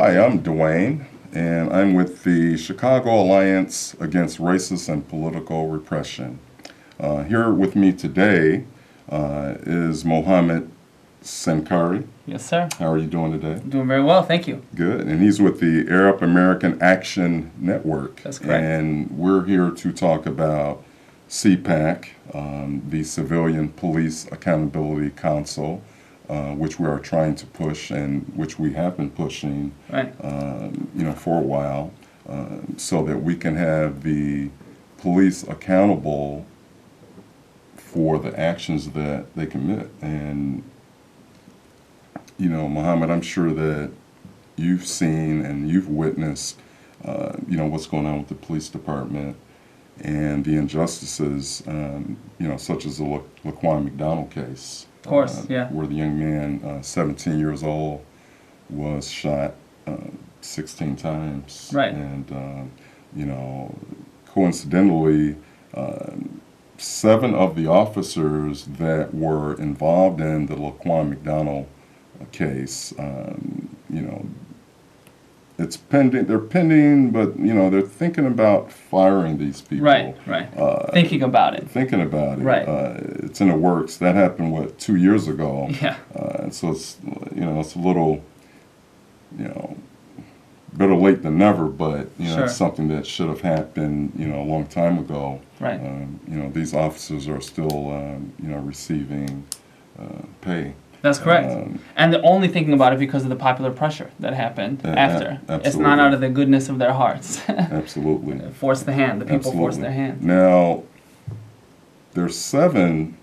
Hi, I'm Dwayne, and I'm with the Chicago Alliance Against Racist and Political Repression. Here with me today is Mohammed Sankari. Yes, sir. How are you doing today? Doing very well, thank you. Good. And he's with the Arab American Action Network. That's correct. And we're here to talk about CPAC, the Civilian Police Accountability Council, which we are trying to push and which we have been pushing, Right. For a while, so that we can have the police accountable for the actions that they commit. And Mohammed, I'm sure that you've seen and you've witnessed, what's going on with the police department and the injustices, such as the Laquan McDonald case. Of course, yeah. Where the young man, 17 years old, was shot 16 times. Right. And, coincidentally, 7 of the officers that were involved in the Laquan McDonald case, it's pending. They're pending, but they're thinking about firing these people. Right. Thinking about it. Thinking about it. Right. It's in the works. That happened 2 years ago. Yeah. And so it's it's a little better late than never, but Sure. It's something that should have happened a long time ago. Right. These officers are still receiving pay. That's correct. And they're only thinking about it because of the popular pressure that happened after. It's not out of the goodness of their hearts. Absolutely. Force the hand. The people force their hand. Now, there's 7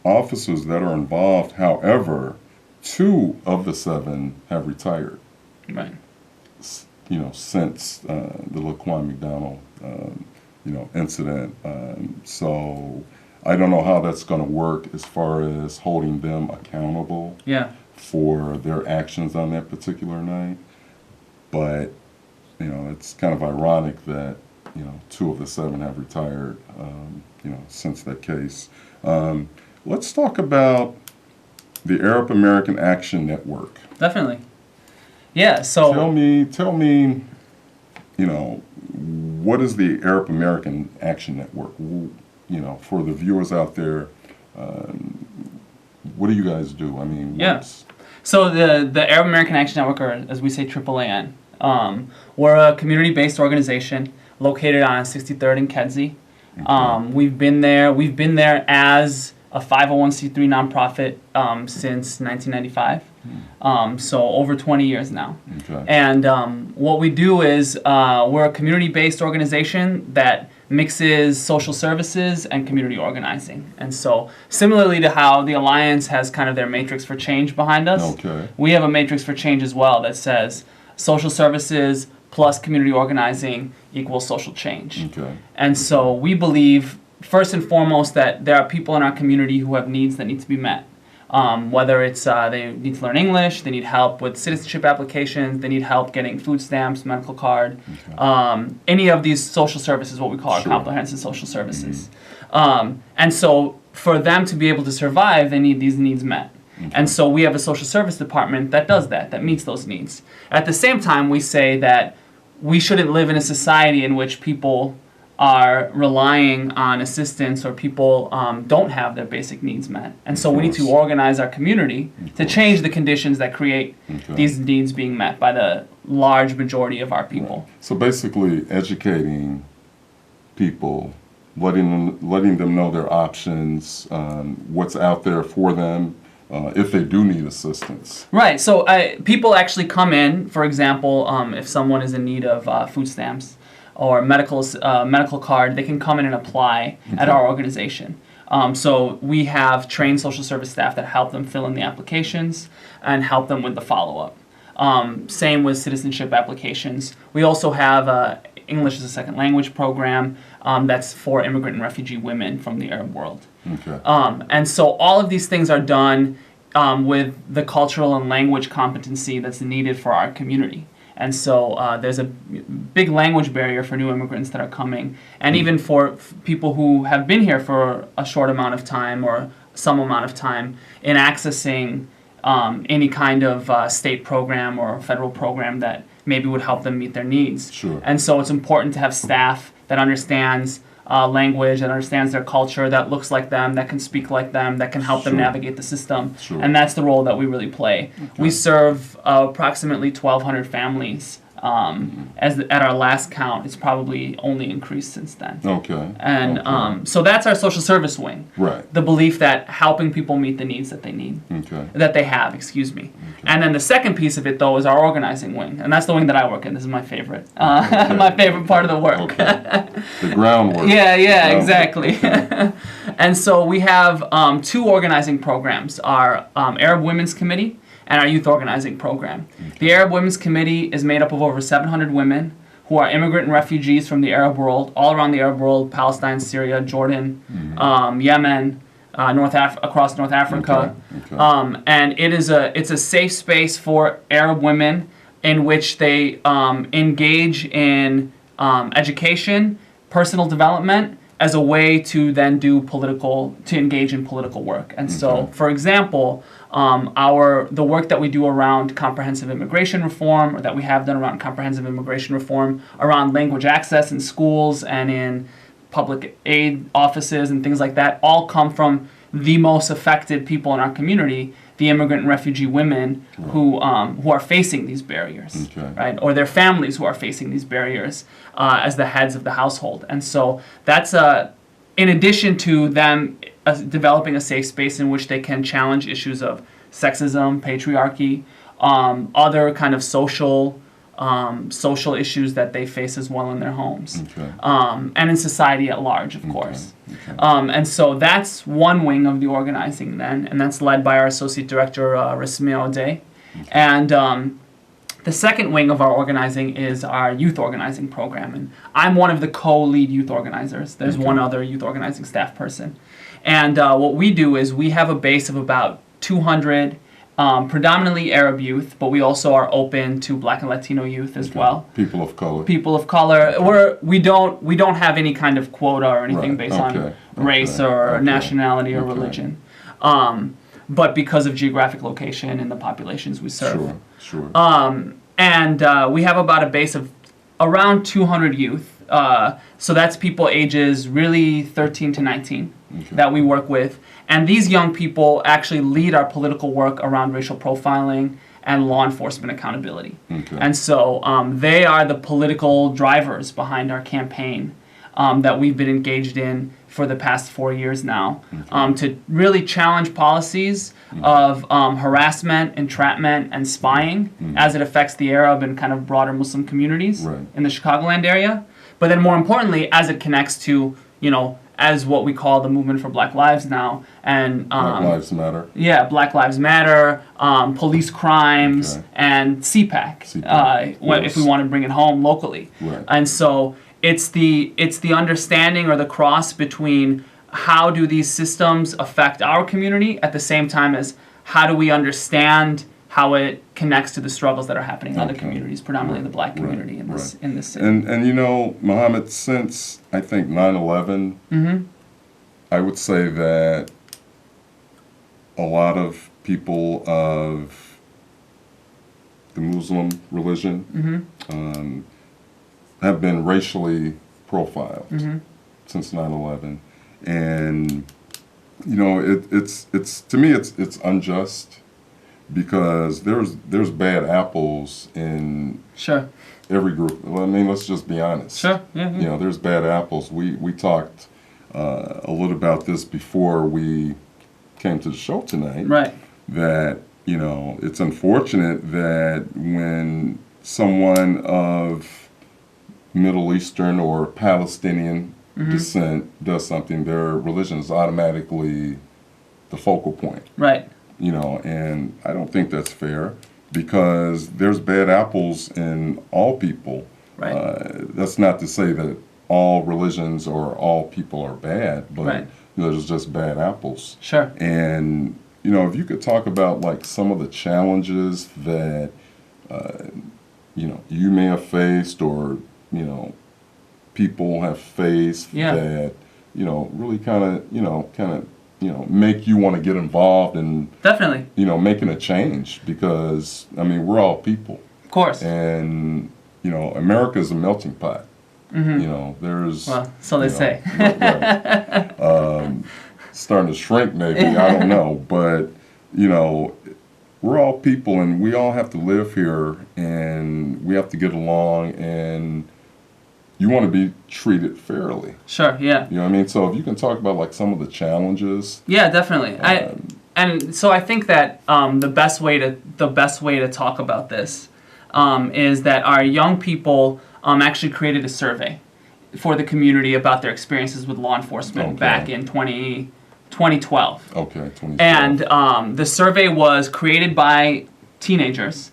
officers that are involved. However, 2 of the 7 have retired. Right. Since the Laquan McDonald, incident. So I don't know how that's going to work as far as holding them accountable for their actions on that particular night. But, it's kind of ironic that, 2 of the 7 have retired, since that case. Let's talk about the Arab American Action Network. Definitely. Yeah, so... Tell me, what is the Arab American Action Network? For the viewers out there, what do you guys do? I mean, So the Arab American Action Network, or as we say, AAAN, we're a community-based organization located on 63rd and Kedzie. Okay. We've been there as a 501c3 nonprofit since 1995. So over 20 years now. Okay. And what we do is we're a community-based organization that mixes social services and community organizing. And so similarly to how the Alliance has kind of their matrix for change behind us, we have a matrix for change as well that says social services plus community organizing equals social change. Okay. And so we believe, first and foremost, that there are people in our community who have needs that need to be met. Whether it's they need to learn English, they need help with citizenship applications, they need help getting food stamps, medical card, any of these social services, what we call our comprehensive social services. And so for them to be able to survive, they need these needs met. And so we have a social service department that does that meets those needs. At the same time, we say that we shouldn't live in a society in which people are relying on assistance or people don't have their basic needs met. And so we need to organize our community to change the conditions that create these needs being met by the large majority of our people. Right. So basically educating people, letting them know their options, what's out there for them, if they do need assistance. Right. So people actually come in, for example, if someone is in need of food stamps or medical card, they can come in and apply at our organization. So we have trained social service staff that help them fill in the applications and help them with the follow-up. Same with citizenship applications. We also have English as a second language program that's for immigrant and refugee women from the Arab world. Okay. And so all of these things are done with the cultural and language competency that's needed for our community. And so there's a big language barrier for new immigrants that are coming, and even for people who have been here for a short amount of time or some amount of time in accessing any kind of state program or federal program that maybe would help them meet their needs. Sure. And so it's important to have staff that understands language, that understands their culture, that looks like them, that can speak like them, that can help them Sure. navigate the system. Sure. And that's the role that we really play. We serve approximately 1,200 families. At our last count, it's probably only increased since then. Okay. And Okay. so that's our social service wing. Right. The belief that helping people meet the needs that they need, Okay. that they have, excuse me. And then the second piece of it, though, is our organizing wing. And that's the wing that I work in. This is my favorite. My favorite part of the work. Okay. The groundwork. Yeah, Groundwork. exactly. Okay. And so we have 2 organizing programs, our Arab Women's Committee and our Youth Organizing Program. The Arab Women's Committee is made up of over 700 women who are immigrant and refugees from the Arab world, all around the Arab world, Palestine, Syria, Jordan, Yemen, across North Africa. Okay. Okay. And it's a safe space for Arab women in which they engage in education, personal development, as a way to then engage in political work. And so, for example, the work that we do around comprehensive immigration reform, or that we have done around comprehensive immigration reform, around language access in schools and in public aid offices and things like that, all come from the most affected people in our community, the immigrant and refugee women who are facing these barriers, right? Or their families who are facing these barriers as the heads of the household. And so that's in addition to them developing a safe space in which they can challenge issues of sexism, patriarchy, other kind of social issues that they face as well in their homes, and in society at large, of course. And so that's one wing of the organizing then, and that's led by our Associate Director, Rasmia O'Day. And the second wing of our organizing is our youth organizing program, and I'm one of the co-lead youth organizers. There's one other youth organizing staff person. And what we do is we have a base of about 200 predominantly Arab youth, but we also are open to Black and Latino youth as well. People of color. People of color. We don't have any kind of quota or anything based on race or nationality or religion, but because of geographic location and the populations we serve. Sure. And we have about a base of around 200 youth. So that's people ages really 13 to 19 that we work with. And these young people actually lead our political work around racial profiling and law enforcement accountability. And so they are the political drivers behind our campaign that we've been engaged in for the past 4 years now, to really challenge policies of harassment, entrapment, and spying as it affects the Arab and kind of broader Muslim communities in the Chicagoland area. But then more importantly, as it connects to, as what we call the movement for Black Lives now, and Black Lives Matter. Yeah, Black Lives Matter, police crimes, and CPAC, if we want to bring it home locally. And so it's the understanding or the cross between how do these systems affect our community at the same time as how do we understand how it connects to the struggles that are happening in other communities, predominantly the Black community in this city. And Muhammad, since I think 9/11, I would say that a lot of people of the Muslim religion have been racially profiled since 9/11, and it's to me it's unjust. Because there's bad apples in every group. I mean, let's just be honest. There's bad apples. We talked a little about this before we came to the show tonight. That it's unfortunate that when someone of Middle Eastern or Palestinian descent does something, their religion is automatically the focal point. And I don't think that's fair because there's bad apples in all people. That's not to say that all religions or all people are bad, but there's just bad apples. And if you could talk about like some of the challenges that you may have faced or people have faced that really kind of make you want to get involved in making a change because, I mean, we're all people. Of course. And, you know, America is a melting pot. You know, there's... Well, so they say. Starting to shrink maybe, I don't know. But, you know, we're all people and we all have to live here and we have to get along and you want to be treated fairly. Sure, yeah. You know what I mean? So if you can talk about like some of the challenges. Yeah, definitely. And so I think that the best way to talk about this is that our young people actually created a survey for the community about their experiences with law enforcement back in 2012. Okay, 2012. And the survey was created by teenagers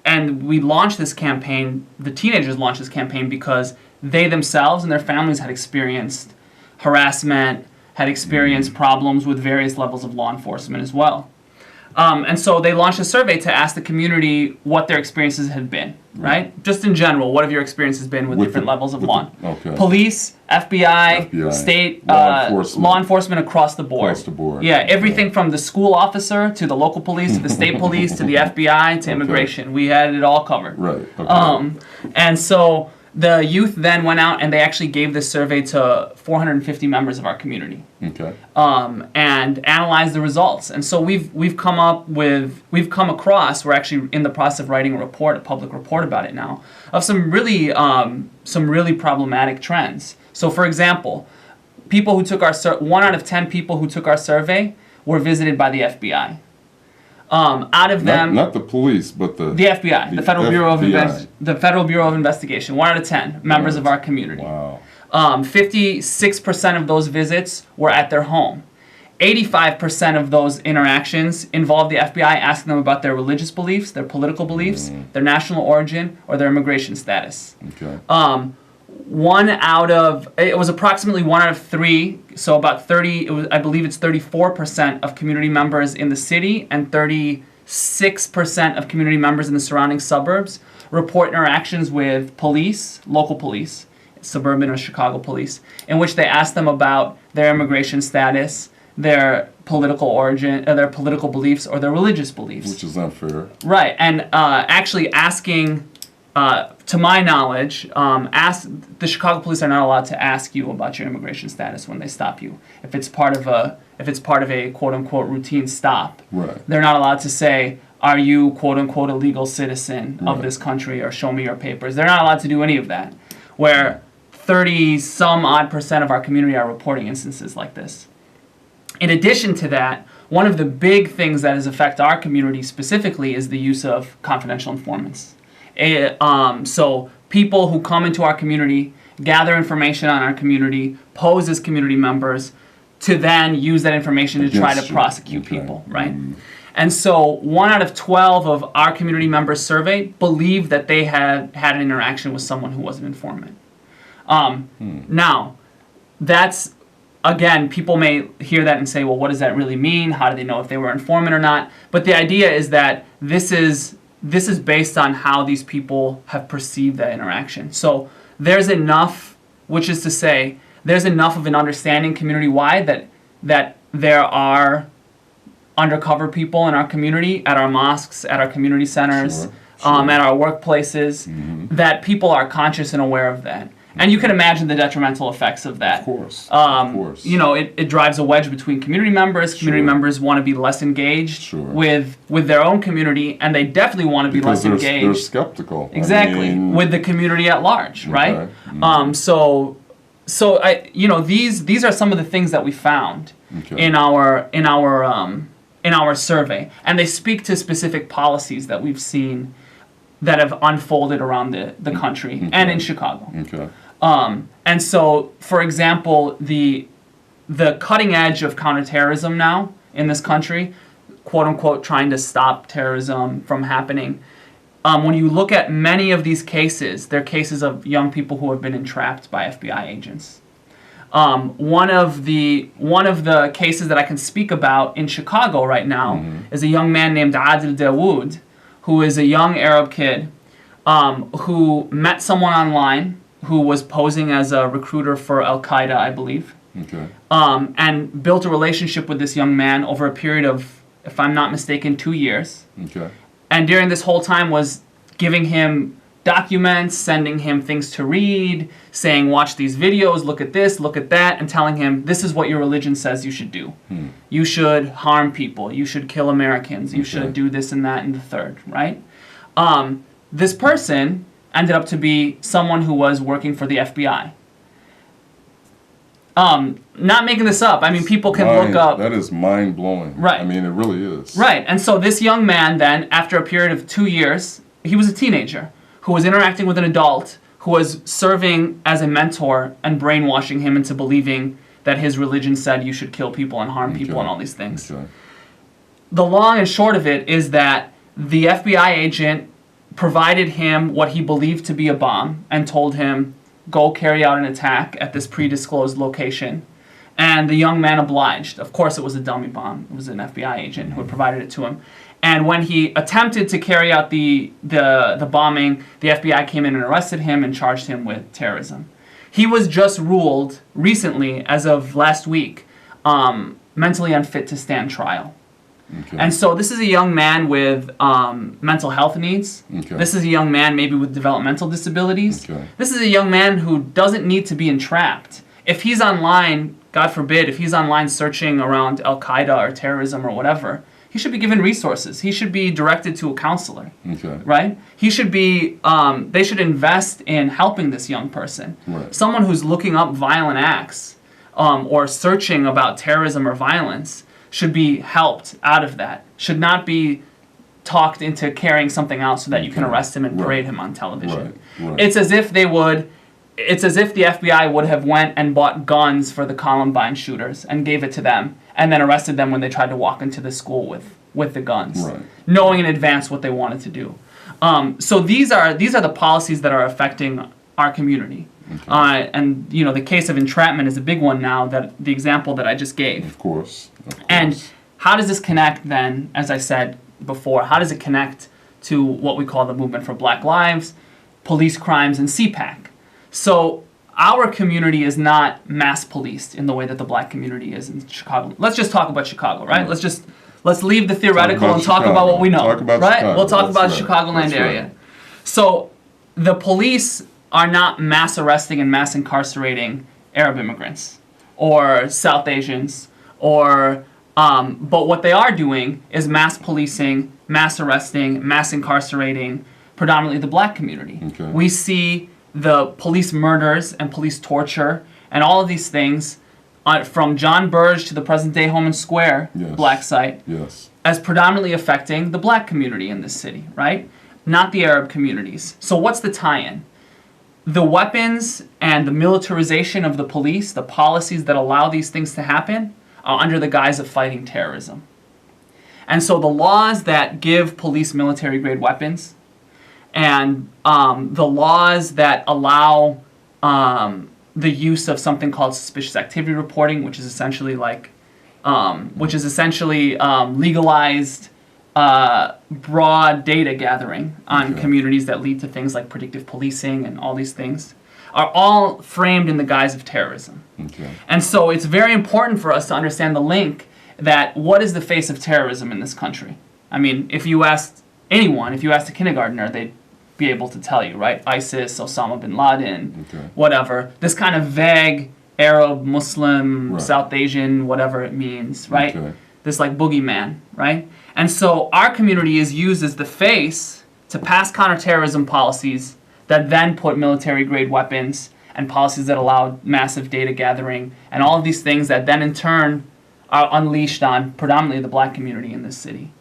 and we launched this campaign, the teenagers launched this campaign because they themselves and their families had experienced harassment, had experienced problems with various levels of law enforcement as well. And so they launched a survey to ask the community what their experiences had been, right? Just in general, what have your experiences been with different levels of law? Police, FBI, state, law enforcement across the board. Across the board. Yeah, everything from the school officer to the local police to the state police to the FBI to immigration. We had it all covered. Right. Okay. And so the youth then went out and they actually gave this survey to 450 members of our community. Okay. And analyzed the results. And so we've come across, we're actually in the process of writing a public report about it now, of some really problematic trends. So for example, people who took 1 out of 10 people who took our survey were visited by the FBI. Out of them, not the police, but the FBI, the Federal Bureau of Investigation. 1 out of 10 members of our community. Wow. 56% of those visits were at their home. 85% of those interactions involved the FBI asking them about their religious beliefs, their political beliefs, their national origin, or their immigration status. Okay. It was approximately 1 out of 3, so about 30, I believe it's 34% of community members in the city and 36% of community members in the surrounding suburbs report interactions with police, local police, suburban or Chicago police, in which they ask them about their immigration status, their political origin, their political beliefs, or their religious beliefs. Which is unfair. Right, and actually asking... to my knowledge, the Chicago police are not allowed to ask you about your immigration status when they stop you. If it's part of a quote unquote routine stop, they're not allowed to say, "Are you quote unquote a legal citizen of this country?" or "Show me your papers." They're not allowed to do any of that. Where 30-some-odd% of our community are reporting instances like this. In addition to that, one of the big things that has affected our community specifically is the use of confidential informants. So people who come into our community, gather information on our community, pose as community members, to then use that information to try to prosecute people, right? And so 1 out of 12 of our community members surveyed believed that they had an interaction with someone who was an informant. Now, that's, again, people may hear that and say, well, what does that really mean? How do they know if they were an informant or not? But the idea is that this is based on how these people have perceived that interaction. So there's enough, which is to say, there's enough of an understanding community-wide that there are undercover people in our community, at our mosques, at our community centers, at our workplaces, that people are conscious and aware of that. And you can imagine the detrimental effects of that. Of course. You know, it drives a wedge between community members. Community members want to be less engaged with their own community, and they definitely want to be less engaged. They're skeptical. Exactly, with the community at large, right? So these are some of the things that we found in our survey, and they speak to specific policies that we've seen that have unfolded around the country and in Chicago. And so, for example, the cutting edge of counterterrorism now in this country, quote unquote, trying to stop terrorism from happening. When you look at many of these cases, they're cases of young people who have been entrapped by FBI agents. One of the cases that I can speak about in Chicago right now is a young man named Adil Dawood, who is a young Arab kid who met someone online who was posing as a recruiter for Al-Qaeda, I believe, and built a relationship with this young man over a period of, if I'm not mistaken, 2 years. And during this whole time was giving him documents, sending him things to read, saying, watch these videos, look at this, look at that, and telling him, this is what your religion says you should do. You should harm people. You should kill Americans. You should do this and that and the third, right? This person ended up to be someone who was working for the FBI. Not making this up. I mean, people can look up. That is mind-blowing. Right. I mean, it really is. Right. And so this young man then, after a period of 2 years, he was a teenager who was interacting with an adult who was serving as a mentor and brainwashing him into believing that his religion said you should kill people and harm people and all these things. The long and short of it is that the FBI agent provided him what he believed to be a bomb and told him, go carry out an attack at this pre-disclosed location. And the young man obliged. Of course, it was a dummy bomb. It was an FBI agent who had provided it to him. And when he attempted to carry out the bombing, the FBI came in and arrested him and charged him with terrorism. He was just ruled recently, as of last week, mentally unfit to stand trial. And so this is a young man with mental health needs. This is a young man maybe with developmental disabilities. This is a young man who doesn't need to be entrapped. If he's online, God forbid, if he's online searching around Al-Qaeda or terrorism or whatever, he should be given resources. He should be directed to a counselor, right? He should be, they should invest in helping this young person. Someone who's looking up violent acts or searching about terrorism or violence should be helped out of that, should not be talked into carrying something out so that you can arrest him and parade him on television. It's as if they would, it's as if the FBI would have went and bought guns for the Columbine shooters and gave it to them and then arrested them when they tried to walk into the school with the guns, knowing in advance what they wanted to do. So these are the policies that are affecting our community. And you know, the case of entrapment is a big one now, that the example that I just gave. Of course. And how does this connect then, as I said before, how does it connect to what we call the Movement for Black Lives, police crimes, and CPAC? So our community is not mass policed in the way that the black community is in Chicago. Let's just talk about Chicago, right? Let's leave the theoretical and talk about what we know, right? Chicago. We'll talk about the Chicagoland area. So the police are not mass arresting and mass incarcerating Arab immigrants or South Asians or but what they are doing is mass policing, mass arresting, mass incarcerating predominantly the black community. We see the police murders and police torture and all of these things from John Burge to the present-day Homan Square black site as predominantly affecting the black community in this city, right? Not the Arab communities. So what's the tie-in? The weapons and the militarization of the police, the policies that allow these things to happen, are under the guise of fighting terrorism. And so the laws that give police military-grade weapons and the laws that allow the use of something called suspicious activity reporting, which is essentially like, legalized broad data gathering on communities that lead to things like predictive policing and all these things, are all framed in the guise of terrorism. And so it's very important for us to understand the link that what is the face of terrorism in this country? I mean, if you asked anyone, if you asked a kindergartner, they'd be able to tell you, right? ISIS, Osama bin Laden, whatever. This kind of vague Arab, Muslim, South Asian, whatever it means, right? This like boogeyman, right? And so our community is used as the face to pass counterterrorism policies that then put military-grade weapons and policies that allow massive data gathering and all of these things that then in turn are unleashed on predominantly the black community in this city.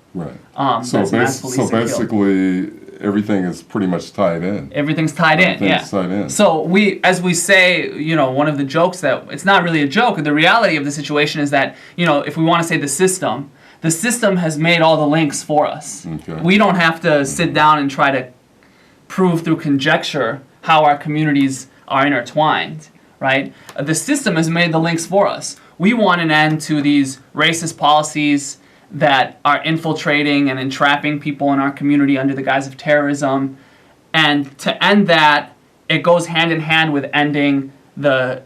So basically, everything is pretty much tied in. Everything's tied in. So as we say, you know, one of the jokes that, it's not really a joke, the reality of the situation is that, you know, if we want to say the system has made all the links for us. We don't have to sit down and try to prove through conjecture how our communities are intertwined, right? The system has made the links for us. We want an end to these racist policies that are infiltrating and entrapping people in our community under the guise of terrorism. And to end that, it goes hand in hand with ending the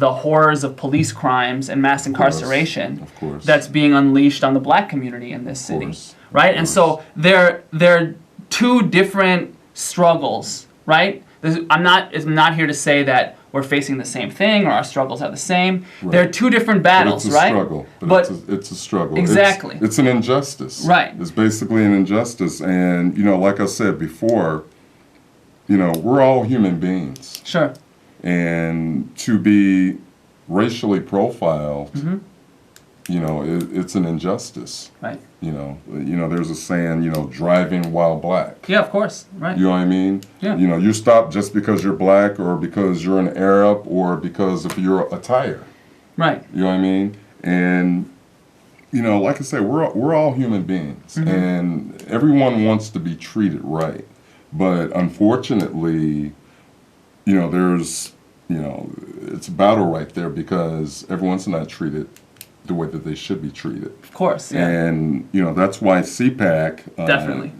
horrors of police crimes and mass incarceration that's being unleashed on the black community in this city, right? And so they're two different struggles, right? I'm not here to say that we're facing the same thing or our struggles are the same. Right. They're two different battles, but it's a right? struggle. But It's a struggle. exactly. It's an injustice. Right. It's basically an injustice. And, like I said before, we're all human beings. Sure. And to be racially profiled, it's an injustice. Right. There's a saying, driving while black. Yeah, of course. Right. You know what I mean? Yeah. You're stopped just because you're black or because you're an Arab or because of your attire. Right. You know what I mean? And, like I said, we're all human beings. And everyone wants to be treated right. But unfortunately, there's, it's a battle right there because everyone's not treated the way that they should be treated. Of course, yeah. And, that's why CPAC, Definitely.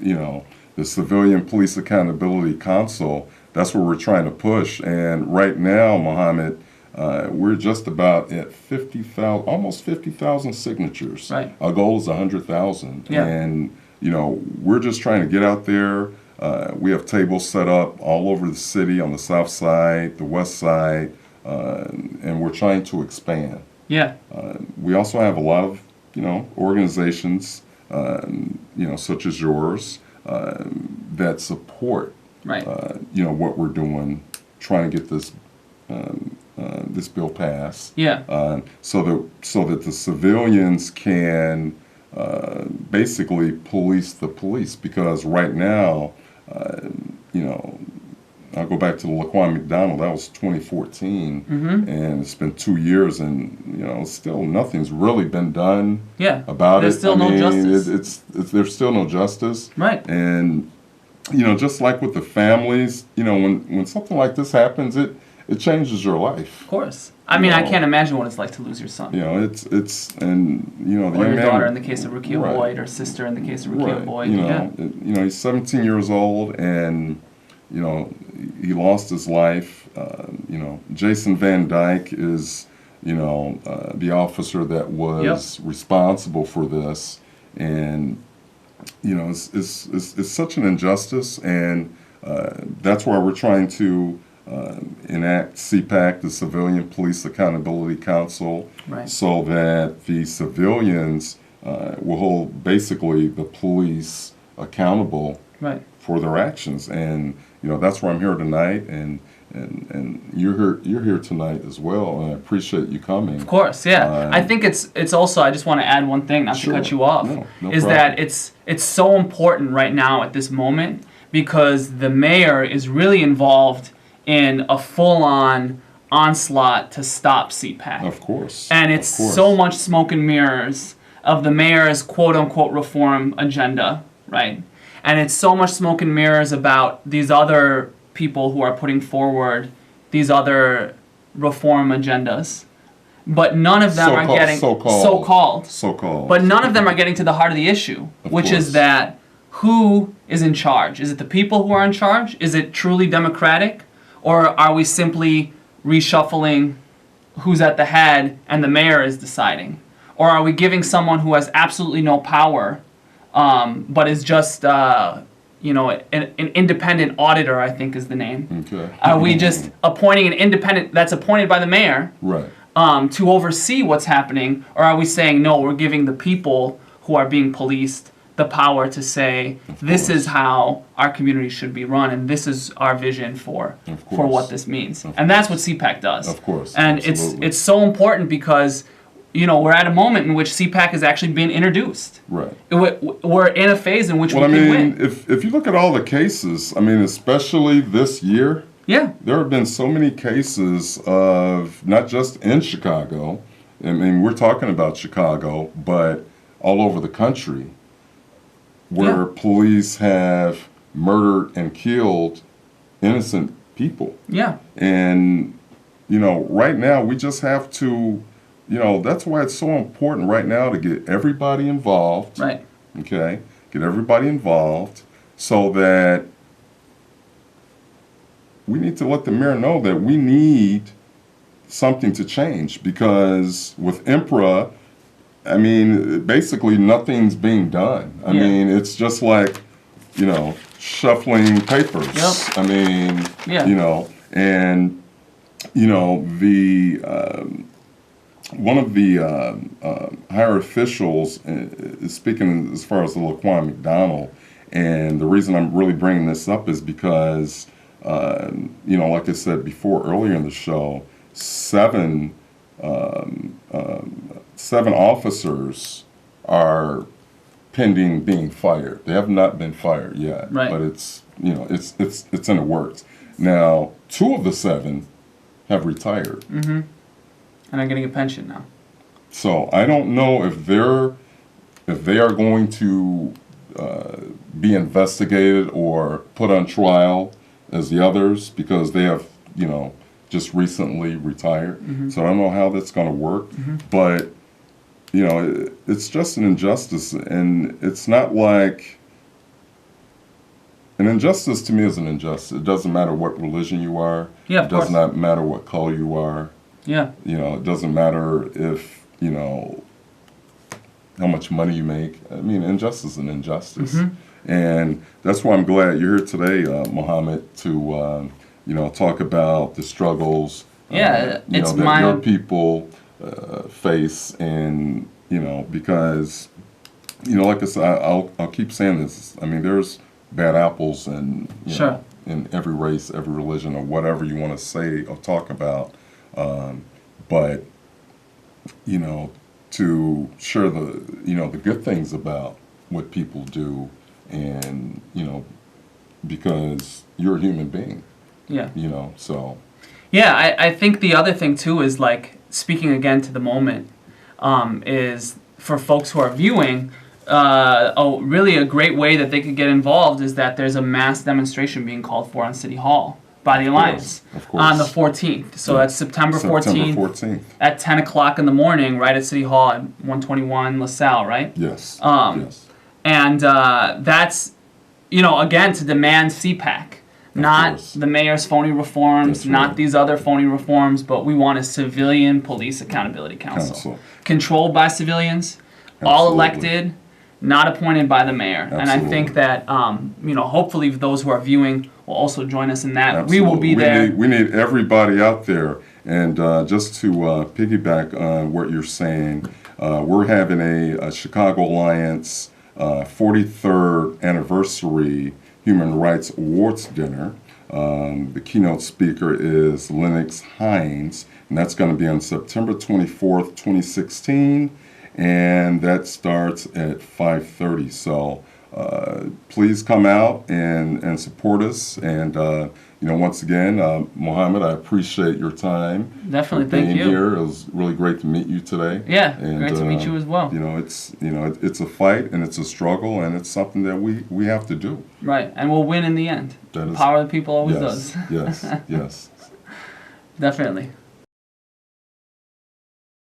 The Civilian Police Accountability Council, that's what we're trying to push. And right now, Mohammed, we're just about at 50,000, almost 50,000 signatures. Right. Our goal is 100,000. Yeah. And, we're just trying to get out there. We have tables set up all over the city on the south side, the west side, and we're trying to expand. Yeah. We also have a lot of, organizations, such as yours, that support, Right. What we're doing, trying to get this this bill passed. Yeah. So that the civilians can basically police the police, because right now, I'll go back to the Laquan McDonald. That was 2014, and it's been 2 years, and still nothing's really been done. Yeah. About There's it. still no justice. There's still no justice. Right. And just like with the families, when something like this happens, it changes your life. Of course. I mean, I can't imagine what it's like to lose your son. It's and the Or young your man, daughter in the case of Rukia Right. Boyd, or sister in the case of Rukia right. Boyd. He's 17 years old, and he lost his life. Jason Van Dyke is the officer that was responsible for this, and it's such an injustice, and that's why we're trying to enact CPAC, the Civilian Police Accountability Council, Right. so that the civilians will hold basically the police accountable Right. for their actions. And that's why I'm here tonight, and you're here tonight as well, and I appreciate you coming. Of course, yeah. I think it's also, I just want to add one thing, not Sure. to cut you off, No is problem. that it's so important right now at this moment, because the mayor is really involved in a full-on onslaught to stop CPAC. Of course. And it's so much smoke and mirrors of the mayor's quote-unquote reform agenda, right? And it's so much smoke and mirrors about these other people who are putting forward these other reform agendas. But none of them are getting so-called. But none of them are getting to the heart of the issue, which is that who is in charge? Is it the people who are in charge? Is it truly democratic? Or are we simply reshuffling who's at the head and the mayor is deciding? Or are we giving someone who has absolutely no power, but is just an independent auditor, I think is the name. Okay. Are we just appointing an independent that's appointed by the mayor, Right. to oversee what's happening? Or are we saying, no, we're giving the people who are being policed the power to say, this is how our community should be run, and this is our vision for what this means. And that's what CPAC does. Of course. And absolutely. it's so important because we're at a moment in which CPAC has actually been introduced. Right. We're in a phase in which we Well, can win. if you look at all the cases, especially this year, Yeah. there have been so many cases of, not just in Chicago, we're talking about Chicago, but all over the country, where police have murdered and killed innocent people. Yeah. And, right now we just have to, that's why it's so important right now to get everybody involved. Right. Okay? Get everybody involved so that we need to let the mayor know that we need something to change, because with IMPRA, basically nothing's being done. It's just like, shuffling papers. Yep. I mean, Yeah. you know, and you know one of the higher officials is speaking as far as the Laquan McDonald, and the reason I'm really bringing this up is because you know, like I said before earlier in the show, seven officers are pending being fired. They have not been fired yet, Right. but it's, you know, it's in the works. Now, 2 of the 7 have retired. And I'm getting a pension now. So I don't know if they are going to be investigated or put on trial as the others, because they have, you know, just recently retired. So I don't know how that's going to work, but you know, it's just an injustice, and it's not like an injustice to me is an injustice. It doesn't matter what religion you are. Yeah, of it does course. not matter what color you are. Yeah. You know, it doesn't matter if, you know, how much money you make. I mean, injustice is an injustice. And that's why I'm glad you're here today, Mohammed, to, you know, talk about the struggles Yeah, you it's know, that my- your people face, and, you know, because, you know, like I said, I'll keep saying this. I mean, there's bad apples in, you Sure. know, in every race, every religion, or whatever you want to say or talk about. But, you know, to share the, you know, the good things about what people do, and, you know, because you're a human being, Yeah. you know, so. Yeah, I think the other thing too is, like, speaking again to the moment, is for folks who are viewing, really a great way that they could get involved is that there's a mass demonstration being called for on City Hall by the Alliance Of course. on the 14th. So that's September 14th, September 14th. at 10 o'clock in the morning, right at City Hall at 121 LaSalle, right? Yes. Yes. And that's, you know, again, to demand CPAC. Not course. the mayor's phony reforms, That's not right. these other phony reforms, but we want a civilian police accountability council. Controlled by civilians, all Absolutely. elected, not appointed by the mayor. And I think that, you know, hopefully those who are viewing will also join us in that. Absolutely. We will be there. We need everybody out there. And just to piggyback on what you're saying, we're having a Chicago Alliance 43rd anniversary Human Rights Awards dinner. The keynote speaker is Lennox Hines, and that's going to be on September 24th, 2016, and that starts at 5:30. So please come out and support us. And you know, once again, Mohammed, I appreciate your time. Definitely, for thank being you. here. It was really great to meet you today. Yeah, And, great to meet you as well. You know, it's a fight, and it's a struggle, and it's something that we have to do. Right, and we'll win in the end. That The is- power of the people always Yes, does. yes, yes. Definitely.